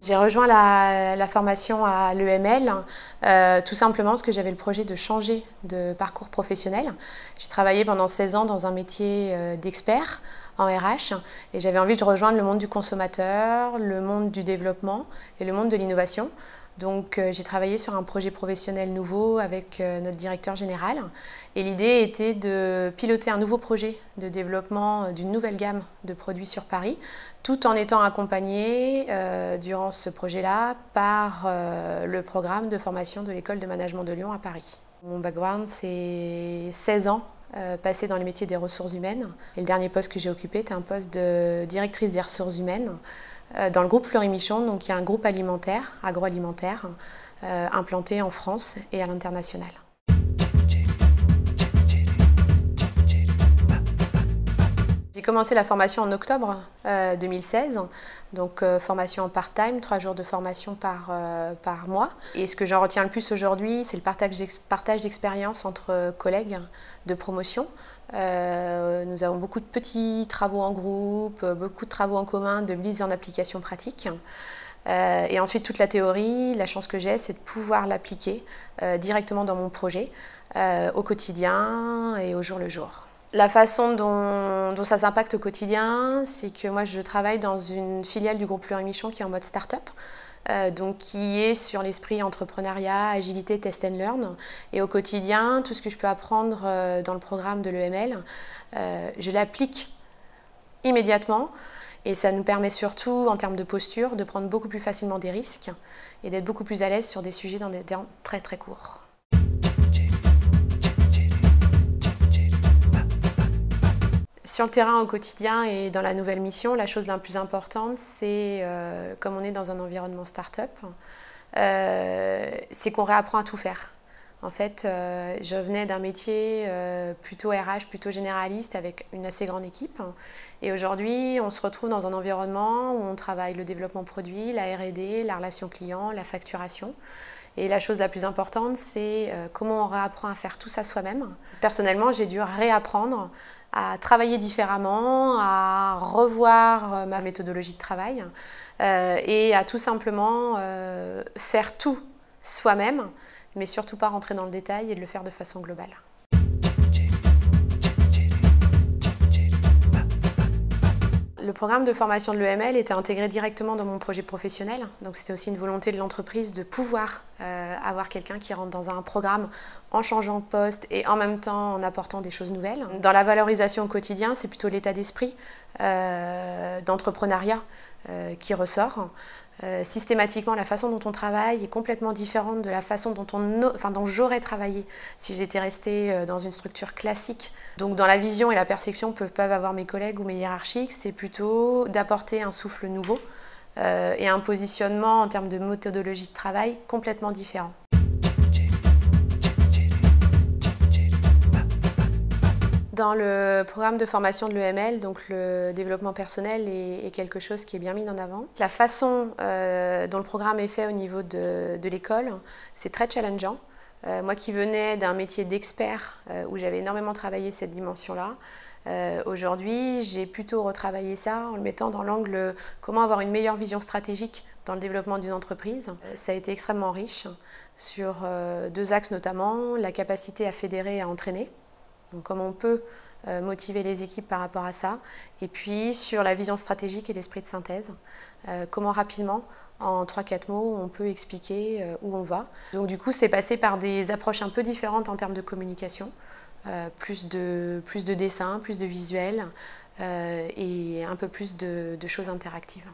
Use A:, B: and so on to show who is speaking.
A: J'ai rejoint la formation à l'EML tout simplement parce que j'avais le projet de changer de parcours professionnel. J'ai travaillé pendant 16 ans dans un métier d'expert en RH et j'avais envie de rejoindre le monde du consommateur, le monde du développement et le monde de l'innovation. Donc j'ai travaillé sur un projet professionnel nouveau avec notre directeur général et l'idée était de piloter un nouveau projet de développement d'une nouvelle gamme de produits sur Paris tout en étant accompagné durant ce projet-là par le programme de formation de l'école de management de Lyon à Paris. Mon background, c'est 16 ans passés dans les métiers des ressources humaines et le dernier poste que j'ai occupé était un poste de directrice des ressources humaines dans le groupe Fleury-Michon, donc il y a un groupe alimentaire, agroalimentaire, implanté en France et à l'international. J'ai commencé la formation en octobre 2016, donc formation en part-time, 3 jours de formation par mois. Et ce que j'en retiens le plus aujourd'hui, c'est le partage d'expérience entre collègues de promotion. Nous avons beaucoup de petits travaux en groupe, beaucoup de travaux en commun de mise en application pratique. Et ensuite toute la théorie, la chance que j'ai, c'est de pouvoir l'appliquer directement dans mon projet, au quotidien et au jour le jour. La façon dont ça s'impacte au quotidien, c'est que moi je travaille dans une filiale du groupe Fleury-Michon qui est en mode start-up, donc qui est sur l'esprit entrepreneuriat, agilité, test and learn. Et au quotidien, tout ce que je peux apprendre dans le programme de l'EML, je l'applique immédiatement. Et ça nous permet surtout, en termes de posture, de prendre beaucoup plus facilement des risques et d'être beaucoup plus à l'aise sur des sujets dans des temps très très courts. Sur le terrain au quotidien et dans la nouvelle mission, la chose la plus importante, c'est, comme on est dans un environnement start-up, c'est qu'on réapprend à tout faire. En fait, je venais d'un métier plutôt RH, plutôt généraliste, avec une assez grande équipe. Et aujourd'hui, on se retrouve dans un environnement où on travaille le développement produit, la R&D, la relation client, la facturation. Et la chose la plus importante, c'est comment on réapprend à faire tout ça soi-même. Personnellement, j'ai dû réapprendre à travailler différemment, à revoir ma méthodologie de travail et à tout simplement faire tout soi-même, mais surtout pas rentrer dans le détail et de le faire de façon globale. Le programme de formation de l'EML était intégré directement dans mon projet professionnel, donc c'était aussi une volonté de l'entreprise de pouvoir avoir quelqu'un qui rentre dans un programme en changeant de poste et en même temps en apportant des choses nouvelles. Dans la valorisation au quotidien, c'est plutôt l'état d'esprit d'entrepreneuriat qui ressort. Systématiquement, la façon dont on travaille est complètement différente de la façon dont j'aurais travaillé si j'étais restée dans une structure classique. Donc dans la vision et la perception que peuvent avoir mes collègues ou mes hiérarchiques, c'est plutôt d'apporter un souffle nouveau et un positionnement en termes de méthodologie de travail complètement différent. Dans le programme de formation de l'EML, donc le développement personnel est quelque chose qui est bien mis en avant. La façon dont le programme est fait au niveau de l'école, c'est très challengeant. Moi qui venais d'un métier d'expert où j'avais énormément travaillé cette dimension-là, aujourd'hui j'ai plutôt retravaillé ça en le mettant dans l'angle comment avoir une meilleure vision stratégique dans le développement d'une entreprise. Ça a été extrêmement riche sur 2 axes notamment, la capacité à fédérer et à entraîner. Donc comment on peut motiver les équipes par rapport à ça. Et puis sur la vision stratégique et l'esprit de synthèse. Comment rapidement, en 3-4 mots, on peut expliquer où on va. Donc du coup, c'est passé par des approches un peu différentes en termes de communication. Plus de dessins, plus de visuels et un peu plus de choses interactives.